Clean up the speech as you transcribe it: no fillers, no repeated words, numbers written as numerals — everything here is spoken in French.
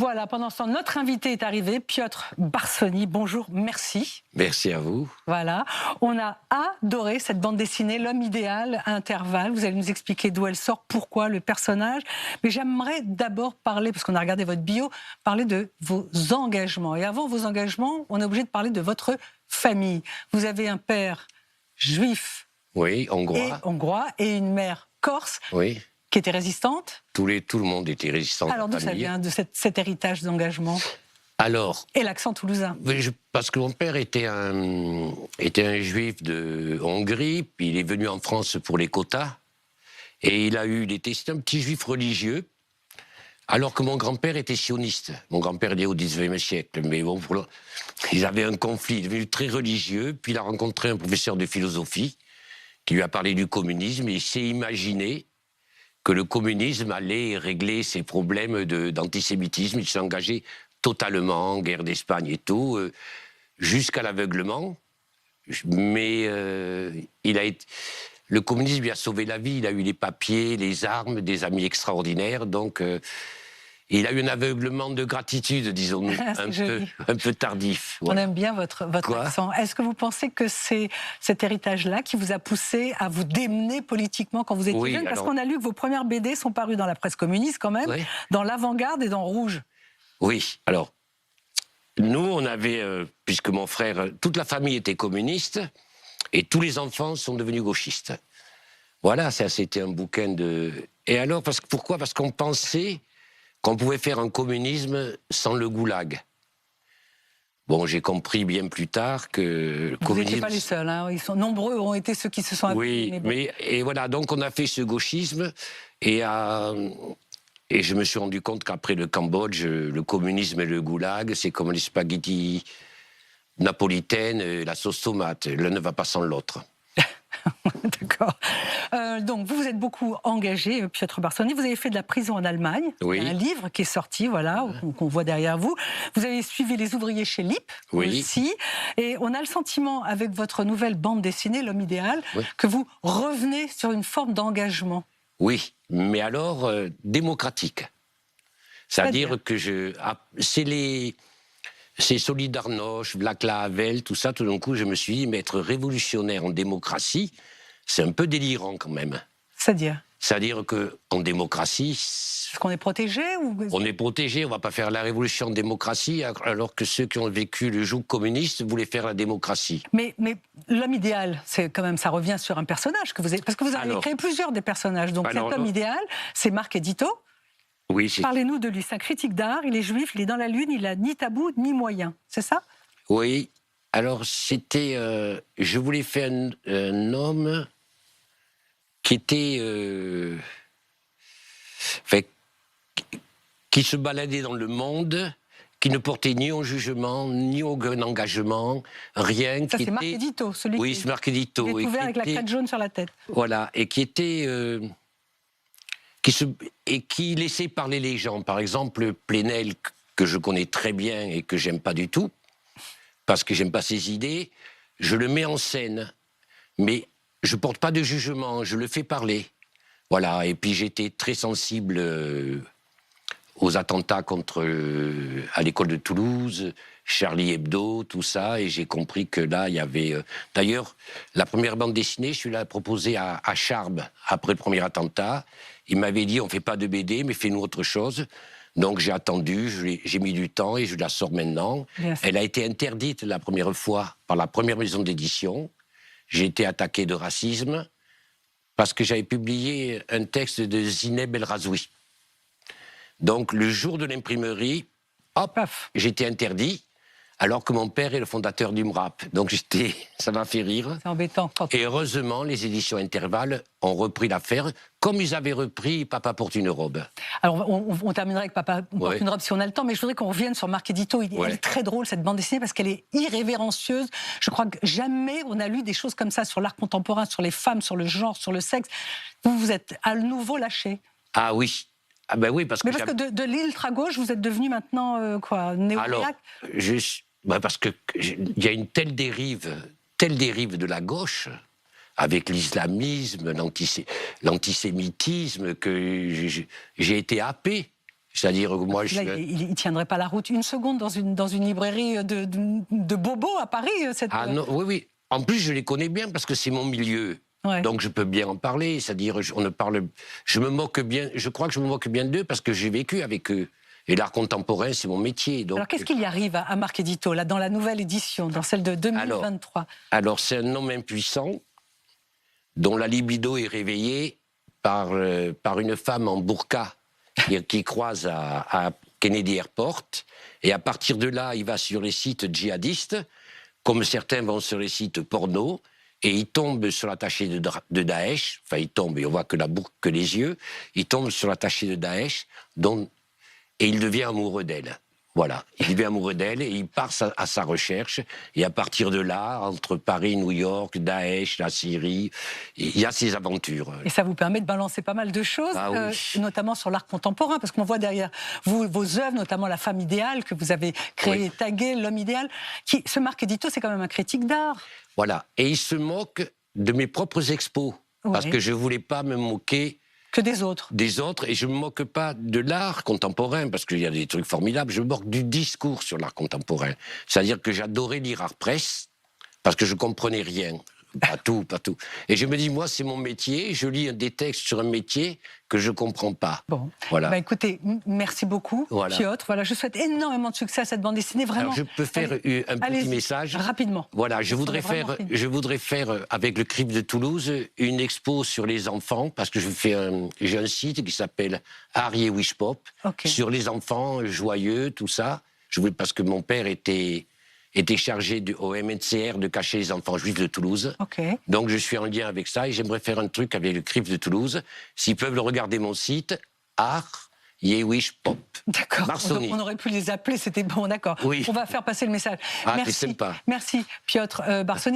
Voilà, pendant ce temps, notre invité est arrivé, Piotr Barssoni. Bonjour, merci. Merci à vous. Voilà, on a adoré cette bande dessinée, L'homme idéal, à intervalles. Vous allez nous expliquer d'où elle sort, pourquoi, le personnage. Mais j'aimerais d'abord parler, parce qu'on a regardé votre bio, parler de vos engagements. Et avant vos engagements, on est obligé de parler de votre famille. Vous avez un père juif, Oui, hongrois, et une mère corse, oui. qui était résistante. Tout le monde était résistant. Alors d'où ça vient, de cet héritage d'engagement? Alors, et l'accent toulousain. Parce que mon père était un juif de Hongrie, puis il est venu en France pour les quotas, et c'était un petit juif religieux, alors que mon grand-père était sioniste. Mon grand-père est né au XIXe siècle, mais bon, ils avaient un conflit, il est devenu très religieux, puis il a rencontré un professeur de philosophie qui lui a parlé du communisme, et il s'est imaginé que le communisme allait régler ses problèmes d'antisémitisme. Il s'est engagé totalement en guerre d'Espagne et tout, jusqu'à l'aveuglement. Mais le communisme lui a sauvé la vie. Il a eu les papiers, les armes, des amis extraordinaires. Donc, il a eu un aveuglement de gratitude, disons-nous, un peu tardif. Voilà. On aime bien votre accent. Est-ce que vous pensez que c'est cet héritage-là qui vous a poussé à vous démener politiquement quand vous étiez jeune? Parce qu'on a lu que vos premières BD sont parues dans la presse communiste quand même, dans l'Avant-Garde et dans Rouge. Oui, alors, nous, on avait, puisque mon frère, toute la famille était communiste, et tous les enfants sont devenus gauchistes. Voilà, ça c'était un bouquin de... Et alors, pourquoi? Parce qu'on pensait qu'on pouvait faire un communisme sans le goulag. Bon, j'ai compris bien plus tard que le communisme... Vous n'étiez pas les seuls, hein. Nombreux ont été ceux qui se sont... Oui, et voilà, donc on a fait ce gauchisme, et je me suis rendu compte qu'après le Cambodge, le communisme et le goulag, c'est comme les spaghettis napolitaines et la sauce tomate. L'un ne va pas sans l'autre. D'accord. Donc, vous êtes beaucoup engagé, Piotr Barssoni. Vous avez fait de la prison en Allemagne. Oui. Il y a un livre qui est sorti, voilà, qu'on voit derrière vous. Vous avez suivi les ouvriers chez LIP aussi. Et on a le sentiment, avec votre nouvelle bande dessinée, L'homme idéal, que vous revenez sur une forme d'engagement. Oui, mais alors démocratique. C'est-à-dire que c'est Solidarność, Václav Havel, tout ça, tout d'un coup, je me suis dit, mais être révolutionnaire en démocratie, c'est un peu délirant quand même. C'est-à-dire qu'en démocratie... Est-ce qu'on est protégé On est protégé, on ne va pas faire la révolution en démocratie, alors que ceux qui ont vécu le joug communiste voulaient faire la démocratie. Mais l'homme idéal, c'est quand même, ça revient sur un personnage que vous avez... Parce que vous avez créé plusieurs des personnages. Donc cet homme idéal, c'est Marc Édito. Oui, parlez-nous de lui. C'est un critique d'art, il est juif, il est dans la lune, il n'a ni tabou ni moyen. C'est ça? Oui. Alors c'était... je voulais faire un homme qui était... qui se baladait dans le monde, qui ne portait ni au jugement, ni aucun engagement, rien. Ça, c'est Marc Édito, celui qui... Oui, c'est Marc Édito. Il est ouvert avec la crête jaune sur la tête. Voilà, et qui était... et qui laissait parler les gens. Par exemple, Plenel, que je connais très bien et que j'aime pas du tout, parce que j'aime pas ses idées, je le mets en scène, mais je porte pas de jugement, je le fais parler. Voilà, et puis j'étais très sensible aux attentats à l'école de Toulouse, Charlie Hebdo, tout ça, et j'ai compris que là, il y avait... D'ailleurs, la première bande dessinée, je l'ai proposée à Charb, après le premier attentat. Il m'avait dit, on ne fait pas de BD, mais fais-nous autre chose. Donc j'ai attendu, j'ai mis du temps, et je la sors maintenant. Elle a été interdite la première fois par la première maison d'édition. J'ai été attaqué de racisme, parce que j'avais publié un texte de Zineb El Razoui. Donc, le jour de l'imprimerie, hop, j'étais interdit, alors que mon père est le fondateur du MRAP. Donc, ça m'a fait rire. C'est embêtant. Et heureusement, les éditions Intervalle ont repris l'affaire, comme ils avaient repris Papa porte une robe. Alors, on terminera avec Papa porte une robe si on a le temps, mais je voudrais qu'on revienne sur Marc Édito. Elle est très drôle, cette bande dessinée, parce qu'elle est irrévérencieuse. Je crois que jamais on a lu des choses comme ça sur l'art contemporain, sur les femmes, sur le genre, sur le sexe. Vous vous êtes à nouveau lâché. Ah oui. Ah ben oui, parce que de l'ultra-gauche, vous êtes devenu maintenant, néo-réac? Alors, parce qu'il y a une telle dérive de la gauche, avec l'islamisme, l'antisémitisme, que j'ai été happé. C'est-à-dire que moi, Là, il ne tiendrait pas la route une seconde dans une librairie de bobos à Paris. Ah non, oui, oui. En plus, je les connais bien parce que c'est mon milieu. Ouais. Donc je peux bien en parler. C'est-à-dire, je me moque bien. Je crois que je me moque bien d'eux parce que j'ai vécu avec eux. Et l'art contemporain, c'est mon métier. Donc, alors, qu'est-ce qu'il y arrive à Marc Édito, là, dans la nouvelle édition, dans celle de 2023? Alors c'est un homme impuissant dont la libido est réveillée par une femme en burqa qui croise à Kennedy Airport. Et à partir de là, il va sur les sites djihadistes, comme certains vont sur les sites porno, et il tombe sur l'attaché de Daesh. Enfin, il tombe, et on voit que que les yeux. Il tombe sur l'attaché de Daesh, et il devient amoureux d'elle. Voilà, il devient amoureux d'elle et il part à sa recherche. Et à partir de là, entre Paris, New York, Daesh, la Syrie, il y a ces aventures. Et ça vous permet de balancer pas mal de choses, Oui. notamment sur l'art contemporain, parce qu'on voit derrière vous vos œuvres, notamment La femme idéale que vous avez créée, Oui. taguée, L'homme idéal. Ce Marc Édito, c'est quand même un critique d'art. Voilà, et il se moque de mes propres expos, parce que je ne voulais pas me moquer que des autres. Et je ne me moque pas de l'art contemporain, parce qu'il y a des trucs formidables, je me moque du discours sur l'art contemporain. C'est-à-dire que j'adorais lire Art Press, parce que je ne comprenais rien. Pas tout, pas tout. Et je me dis, moi, c'est mon métier, je lis des textes sur un métier que je ne comprends pas. Bon, voilà. Bah écoutez, merci beaucoup, Piotr. Voilà, je souhaite énormément de succès à cette bande dessinée, vraiment. Alors, je peux faire un petit message rapidement. Voilà, je voudrais faire avec le CRIF de Toulouse une expo sur les enfants, parce que j'ai un site qui s'appelle Harry et Wish Pop, sur les enfants joyeux, tout ça. Parce que mon père était chargé au MNCR de cacher les enfants juifs de Toulouse. Donc je suis en lien avec ça et j'aimerais faire un truc avec le CRIF de Toulouse. S'ils peuvent le regarder, mon site, Art Yewish Pop. D'accord, on aurait pu les appeler, c'était bon, d'accord. Oui. On va faire passer le message. Ah, merci, c'est sympa. Merci, Piotr Barsony.